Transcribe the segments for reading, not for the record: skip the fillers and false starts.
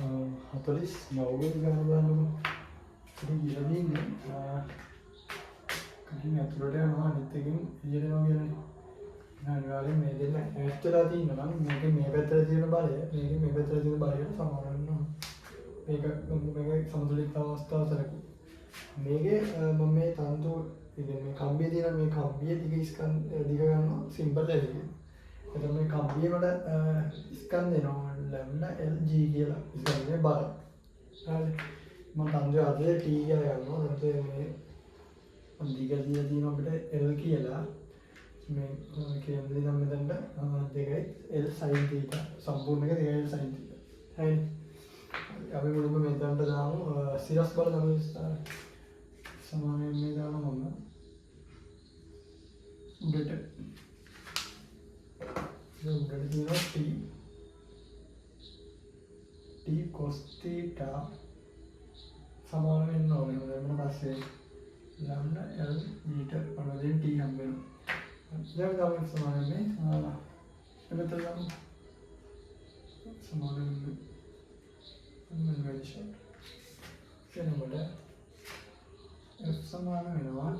40 නවගල් ගන්න බලන්නකො. ඉතින් ඊළඟින් කලින් අතුරට යනවා අනිත් එකෙන් එළියට යනවා කියන්නේ. අනිවාර්යෙන් මේ දෙන්න ඈත් වෙලා තියෙනවා නම් මේකේ මේ පැත්තට තියෙන බලය මේකේ මේ පැත්තට තියෙන බලයට සමාන වෙනවා. මේක සමතුලිත අවස්ථාව සලකු. මේකේ මම මේ තන්තු ඉතින් මේ කම්බිය තියෙන මේ කම්බිය දිග ගන්නවා සිම්පල් එකකින්. එතකොට මේ කම්බිය වල ස්කන්ධ දෙනවා ලැම්ඩා LG කියලා. ඉතින් බල. හරි. මම තන්තු අතේ T කියලා ගන්නවා. එතකොට මේ දිග දීලා තියෙන අපිට L කියලා. මේ කියන්නේ නම් මෙතනට දෙකයි L sin θ සම්පූර්ණ එක දෙකයි L sin θ. හරි. අපි මුලින්ම මෙතනට දාමු සිරස් බල තමයි සමානයෙන් මේ දානවා මම. උඩට තියෙනවා T cos θ සමාන වෙන්න ඕනේ. ඊට පස්සේ lambda L meter පනවලින් T හම්බ වෙනවා. දැන් තමයි සමාන වෙන්නේ. එතකොට සමාන වෙන්නේ මෙන්න එතකොට F සමාන වෙනවා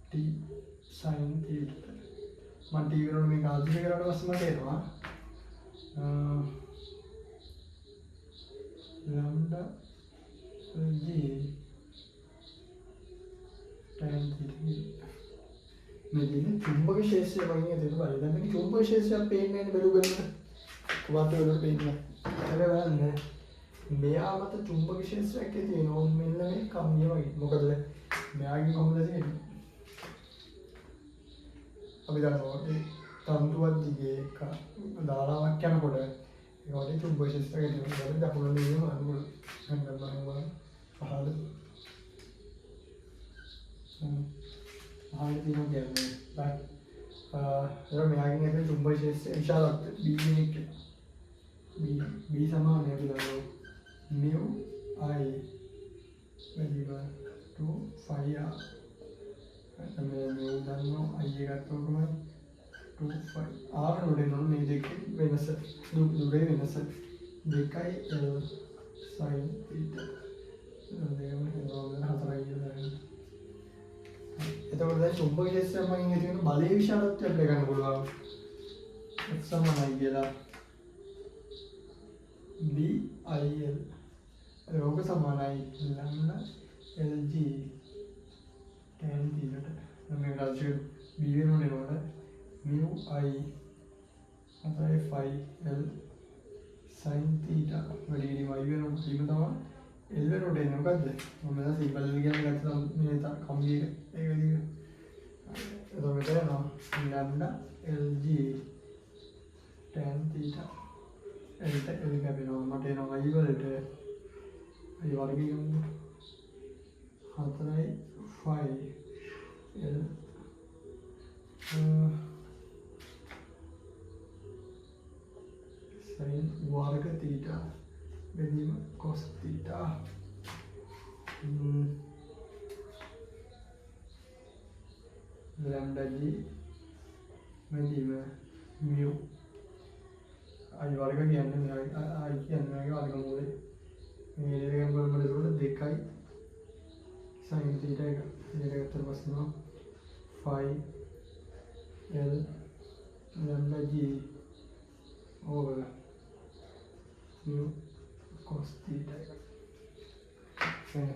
T sin θ. මම T වෙනකොට මේක ආධුනික කරලා පස්සේ මට එනවා lambda G tan θ. මේ චුම්බක ක්ෂේත්‍රය වගේ දෙයක් බලන්න. දැන් මේක චුම්බක ක්ෂේත්‍රයක් පේන්නේ නැහැ බැලු ගන්න. වාත වලට පේන්නේ. ඒක බලන්න. මෙයා මත චුම්බක ක්ෂේත්‍රයක් තියෙනවා. මෙන්න මේ කම්මිය වගේ. මොකද මෙයාගේ කොහොමද තියෙන්නේ? අපි දන්නවා ඒ තන්තුවක් දිගේ එක ධාරාවක් යනකොට ඒකට චුම්බක ක්ෂේත්‍රයක් තියෙනවා. ඒක දකුණු දිගේම අනුගල ගන්නවා පහළ. ආයෙත් කියන්නේ බයි මෙයාගෙන් ඇති චුම්බක ක්ෂේත්‍රය විශාලත්වය B කෙනෙක් B සමානයි අපි දන්නවා mu I වැඩිම 2 5 r තමයි mu දන්නවා I එකක් තමයි 2 5 r වලින් මේ දෙකේ වෙනස දුරේ වෙනස 2යි L sin θ දෙකම හදවලා 4යි කියලා එතකොට දැන් චුම්බක ක්ෂේත්‍රයෙන් මගින් ඇති වෙන බලයේ විශාලත්වය අපිට ගන්න පුළුවන්. F සමානයි කියලා BIL. රෝග සමානයි lambda LG tan θ. මේ රාශිය B වෙනුනේ නෝන mu I අතයි phi L sin θ වැඩි y වෙනුනේ කීම තමයි L වෙනුට එන්නේ මොකද්ද? මම දැන් සිම්පල් කියන්නේ ගත්තා මේ කම්බිය එක. ඒක විදිහට. එතකොට යනවා lambda LG tan θ. එතකොට L කැපෙනවා. මට එනවා y වලට y වර්ගය ගමු. 4යි 5 L sin වර්ග θ බෙදීම cos θ lambda G බෙදීම mu I වර්ග කියන්නේ I කියන්නේ මේක වර්ගමූලය මේ දෙකෙන් බලමුද ඒකට 2යි sin θ එක දෙකට පස්සේ 5 L lambda G over mu cos θ. Okay,